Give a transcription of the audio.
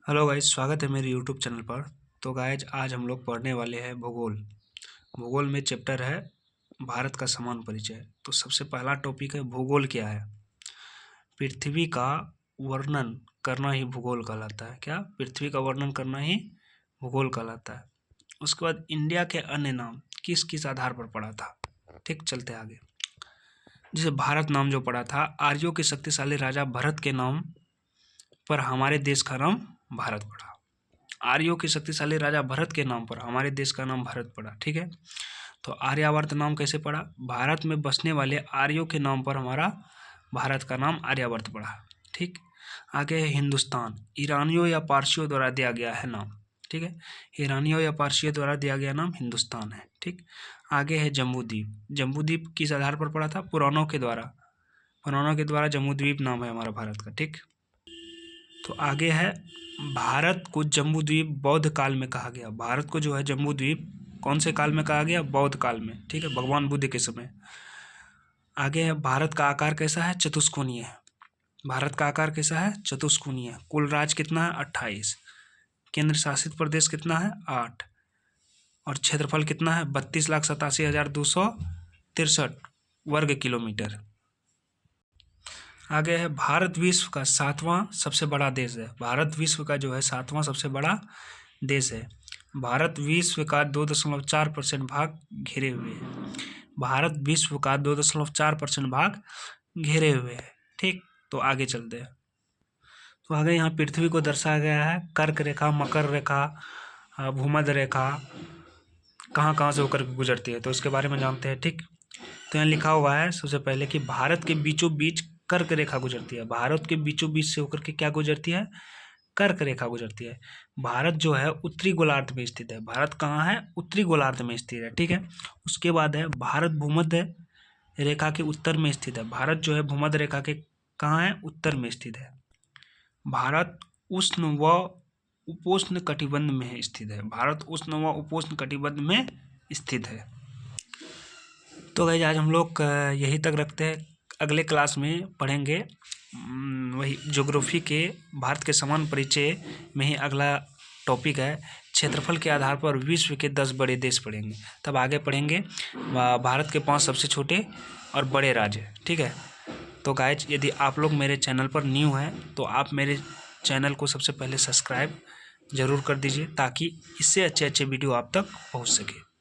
Hello guys, स्वागत है मेरे यूट्यूब चैनल पर। तो गाइस, आज हम लोग पढ़ने वाले हैं भूगोल। भूगोल में चैप्टर है भारत का समान परिचय। तो सबसे पहला टॉपिक है भूगोल क्या है। पृथ्वी का वर्णन करना ही भूगोल कहलाता है। क्या? पृथ्वी का वर्णन करना ही भूगोल कहलाता है। उसके बाद इंडिया के अन्य नाम किस किस आधार पर पड़ा था। ठीक, चलते आगे। जैसे भारत नाम जो पड़ा था, आर्यों के शक्तिशाली राजा भरत के नाम पर हमारे देश का नाम भारत पड़ा। आर्यों के शक्तिशाली राजा भरत के नाम पर हमारे देश का नाम भारत पड़ा। ठीक है, तो आर्यावर्त नाम कैसे पड़ा? भारत में बसने वाले आर्यों के नाम पर हमारा भारत का नाम आर्यावर्त पड़ा। ठीक, आगे है हिंदुस्तान। ईरानियों या पारसियों द्वारा दिया गया है नाम। ठीक है, ईरानियों या पारसियों द्वारा दिया गया नाम हिंदुस्तान है। ठीक, आगे है जम्बूद्वीप। जम्बूद्वीप किस आधार पर पड़ा था? पुराणों के द्वारा जम्बूद्वीप नाम है हमारा भारत का। ठीक, तो आगे है भारत को जम्बूद्वीप बौद्ध काल में कहा गया। भारत को जो है जम्बूद्वीप कौन से काल में कहा गया? बौद्ध काल में। ठीक है, भगवान बुद्ध के समय। आगे है भारत का आकार कैसा है? चतुष्कोणीय है। भारत का आकार कैसा है? चतुष्कोणीय। कुल राज्य कितना है? 28। केंद्र शासित प्रदेश कितना है? 8। और क्षेत्रफल कितना है? 32,87,263 वर्ग किलोमीटर। आगे है भारत विश्व का 7वां सबसे बड़ा देश है। भारत विश्व का जो है 7वां सबसे बड़ा देश है। भारत विश्व का 2.4% भाग घेरे हुए है। भारत विश्व का 2.4% भाग घेरे हुए है। ठीक, तो आगे चलते हैं। तो आगे यहाँ पृथ्वी को दर्शाया गया है। कर्क रेखा, मकर रेखा, भूमध्य रेखा कहाँ कहाँ से होकर गुजरती है, तो इसके बारे में जानते हैं। ठीक, तो यहाँ लिखा हुआ है सबसे पहले कि भारत के बीचों बीच कर्क रेखा गुजरती है। भारत के बीचों बीच से होकर के क्या गुजरती है? कर्क रेखा गुजरती है। भारत जो है उत्तरी गोलार्ध में स्थित है। भारत कहाँ है? उत्तरी गोलार्ध में स्थित है। ठीक है, उसके बाद है भारत भूमध्य रेखा के उत्तर में स्थित है। भारत जो है भूमध्य रेखा के कहाँ है? उत्तर में स्थित है। भारत उष्ण व उपोष्ण कटिबंध में स्थित है। भारत उष्ण व उपोष्ण कटिबंध में स्थित है। तो गाइस, आज हम लोग यही तक रखते हैं। अगले क्लास में पढ़ेंगे वही ज्योग्राफी के भारत के समान परिचय में ही अगला टॉपिक है। क्षेत्रफल के आधार पर विश्व के 10 बड़े देश पढ़ेंगे। तब आगे पढ़ेंगे भारत के 5 सबसे छोटे और बड़े राज्य। ठीक है, तो गाइस, यदि आप लोग मेरे चैनल पर न्यू हैं तो आप मेरे चैनल को सबसे पहले सब्सक्राइब ज़रूर कर दीजिए, ताकि इससे अच्छे अच्छे वीडियो आप तक पहुंच सके।